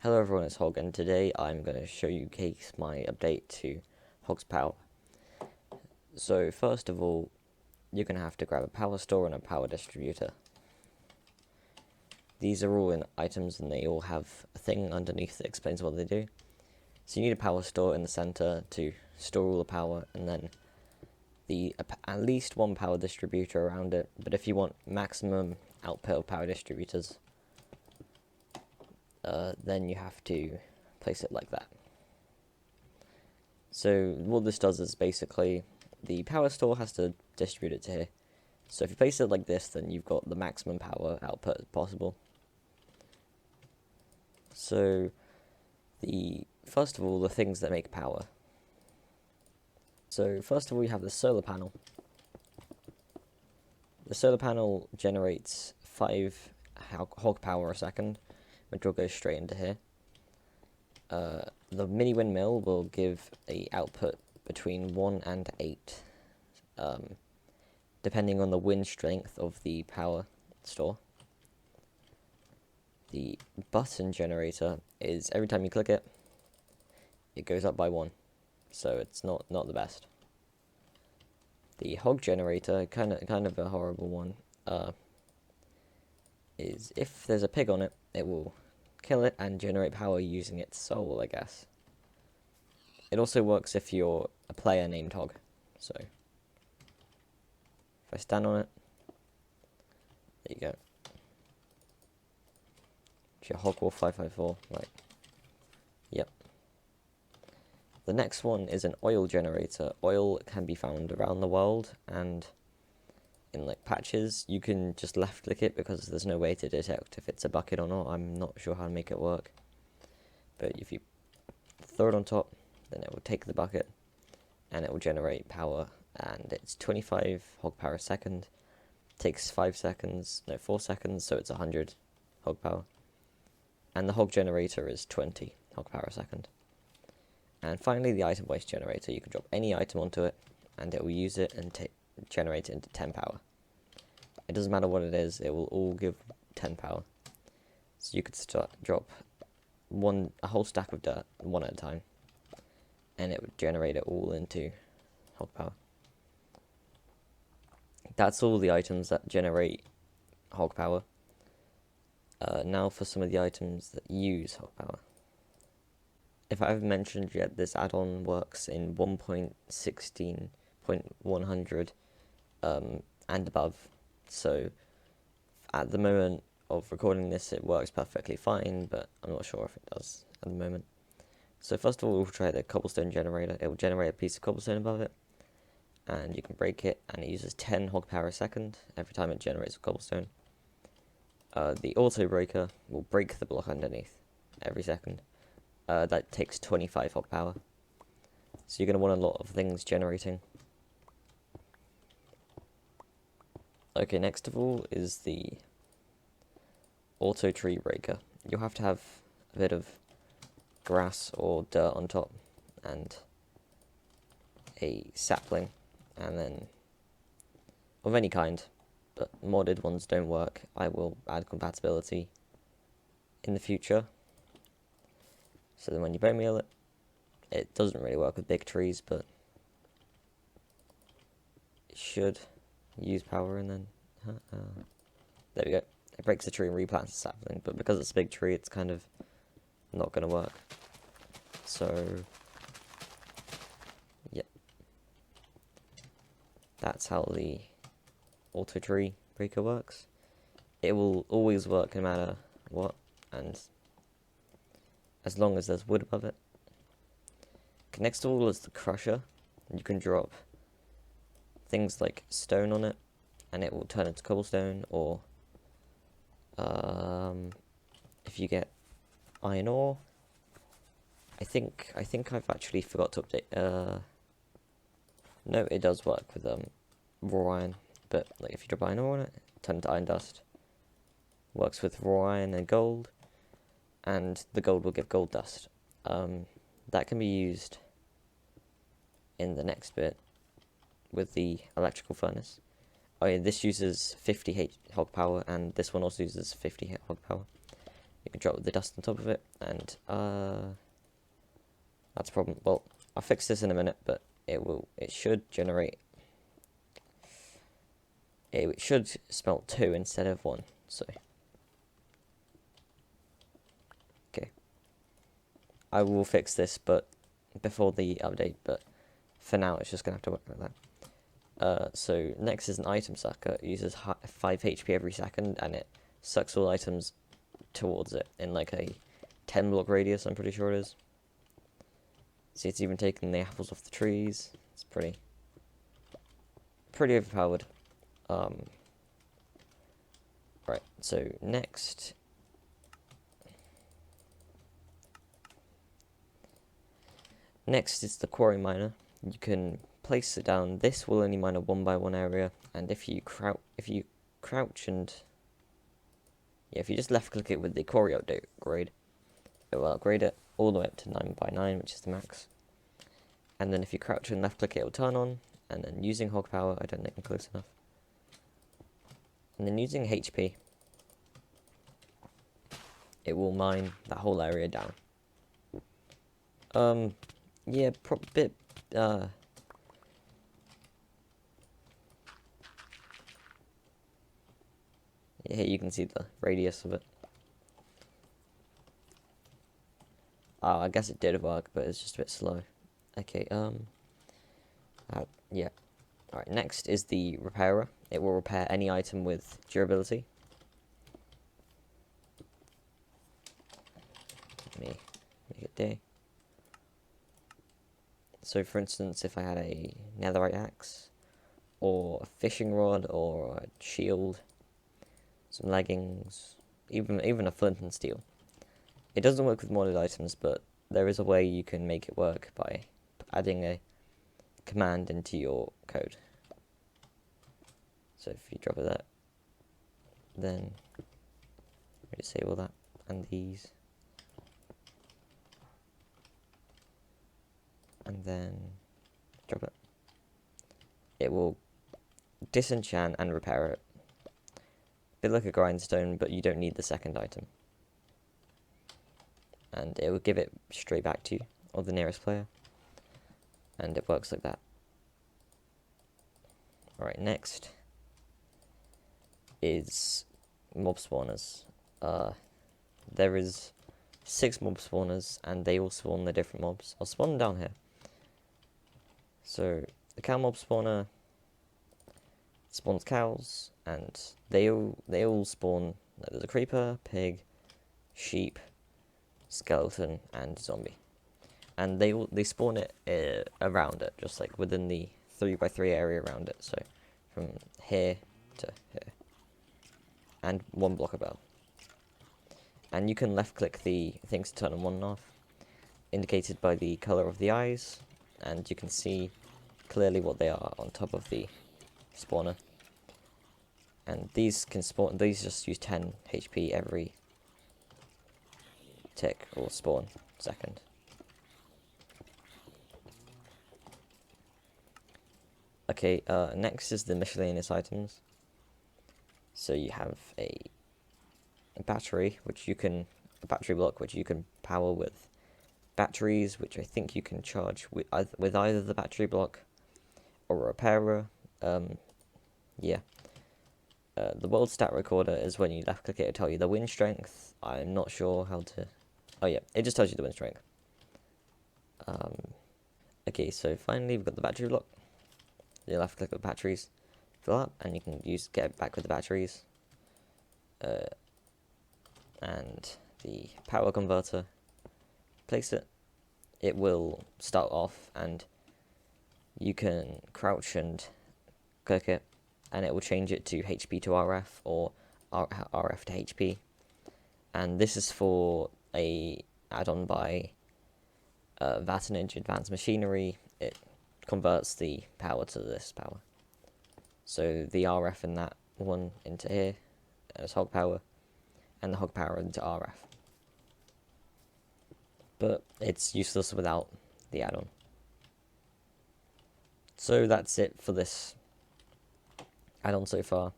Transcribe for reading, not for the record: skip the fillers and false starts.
Hello everyone, it's Hog, and today I'm going to show you guys my update to Hog's Power. So first of all, you're going to have to grab a power store and a power distributor. These are all in items and they all have a thing underneath that explains what they do. So you need a power store in the center to store all the power, and then at least one power distributor around it. But if you want maximum output of power distributors, then you have to place it like that. So what this does is basically the power store has to distribute it to here. So if you place it like this, then you've got the maximum power output possible. So first of all, the things that make power. So first of all, you have the solar panel. The solar panel generates 5 hog power a second, which will go straight into here. The mini windmill will give a output between 1 and 8, depending on the wind strength of the power store. The button generator is every time you click it, it goes up by 1, so it's not the best. The hog generator, kind of a horrible one, is if there's a pig on it, it will kill it and generate power using its soul, I guess. It also works if you're a player named Hog. So if I stand on it, there you go. It's your Hogwarts 554, right? Yep. The next one is an oil generator. Oil can be found around the world, and in like patches, you can just left click it because there's no way to detect if it's a bucket or not. I'm not sure how to make it work, but if you throw it on top, then it will take the bucket and it will generate power, and it's 25 hog power a second. Takes 4 seconds, so it's 100 hog power. And the hog generator is 20 hog power a second. And finally, the item waste generator. You can drop any item onto it and it will use it and generate it into 10 power. It doesn't matter what it is, it will all give 10 power. So you could drop a whole stack of dirt one at a time, and it would generate it all into hog power. That's all the items that generate hog power. Now for some of the items that use hog power. If I haven't mentioned yet, this add-on works in 1.16.100 and above. So at the moment of recording this, it works perfectly fine, but I'm not sure if it does at the moment. So first of all, we'll try the Cobblestone Generator. It will generate a piece of cobblestone above it, and you can break it, and it uses 10 hog power a second every time it generates a cobblestone. The auto breaker will break the block underneath every second. That takes 25 hog power. So you're going to want a lot of things generating. Okay, next of all is the auto tree breaker. You'll have to have a bit of grass or dirt on top and a sapling, and then of any kind, but modded ones don't work. I will add compatibility in the future, so then when you bone meal it, it doesn't really work with big trees, but it should use power. And then there we go, it breaks the tree and replants the sapling, but because it's a big tree, it's kind of not going to work. So yep, that's how the auto tree breaker works. It will always work no matter what, and as long as there's wood above it. Okay, next of all is the crusher. You can drop things like stone on it and it will turn into cobblestone, or if you get iron ore, I think I've actually forgot to update. No, it does work with raw iron, but like if you drop iron ore on it, turn into iron dust. Works with raw iron and gold, and the gold will give gold dust. That can be used in the next bit with the electrical furnace. Oh yeah, this uses 50 hog power, and this one also uses 50 hog power. You can drop the dust on top of it, and that's a problem. Well, I'll fix this in a minute, but it should generate. It should smelt 2 instead of 1. So, okay, I will fix this, but before the update. But for now, it's just gonna have to work like that. So next is an item sucker. It uses 5 HP every second, and it sucks all items towards it in like a 10 block radius, I'm pretty sure it is. See, it's even taking the apples off the trees. It's pretty overpowered. Right, so next is the Quarry Miner. You can place it down. This will only mine a 1x1 area, and if you crouch and if you just left click it with the Quarry upgrade, it will upgrade it all the way up to 9x9, which is the max. And then if you crouch and left click it, will turn on. And then using hog power, I don't think I'm close enough. And then using HP, it will mine that whole area down. Yeah, bit. Here you can see the radius of it. Oh, I guess it did work, but it's just a bit slow. Okay, yeah. Alright, next is the repairer. It will repair any item with durability. Let me make it day. So, for instance, if I had a netherite axe, or a fishing rod, or a shield, some leggings, even a flint and steel. It doesn't work with modded items, but there is a way you can make it work by adding a command into your code. So if you drop it there, then we disable that and these, and then drop it. It will disenchant and repair it. A bit like a grindstone, but you don't need the second item. And it will give it straight back to you, or the nearest player. And it works like that. Alright, next is mob spawners. There is 6 mob spawners, and they all spawn the different mobs. I'll spawn them down here. So, the cow mob spawner spawns cows, and they all spawn. There's a creeper, pig, sheep, skeleton, and zombie, and they spawn it around it, just like within the 3x3 area around it. So from here to here, and 1 block above. And you can left click the things to turn them on and off, indicated by the color of the eyes, and you can see clearly what they are on top of the spawner. And these can spawn. These just use 10 HP every tick or spawn second. Okay, next is the Michelinist Items. So you have a battery, a battery block, which you can power with batteries, which I think you can charge with either the battery block or a repairer. Yeah. The world stat recorder is when you left click it, it'll tell you the wind strength. I'm not sure how to. Oh yeah, it just tells you the wind strength. Okay, so finally we've got the battery block. You left click the batteries, fill up, and you can get it back with the batteries. And the power converter, place it. It will start off, and you can crouch and click it, and it will change it to HP to RF or RF to HP. And this is for a add-on by Vatanage Advanced Machinery. It converts the power to this power. So the RF in that one into here as hog power, and the hog power into RF. But it's useless without the add-on. So that's it for this add-on so far.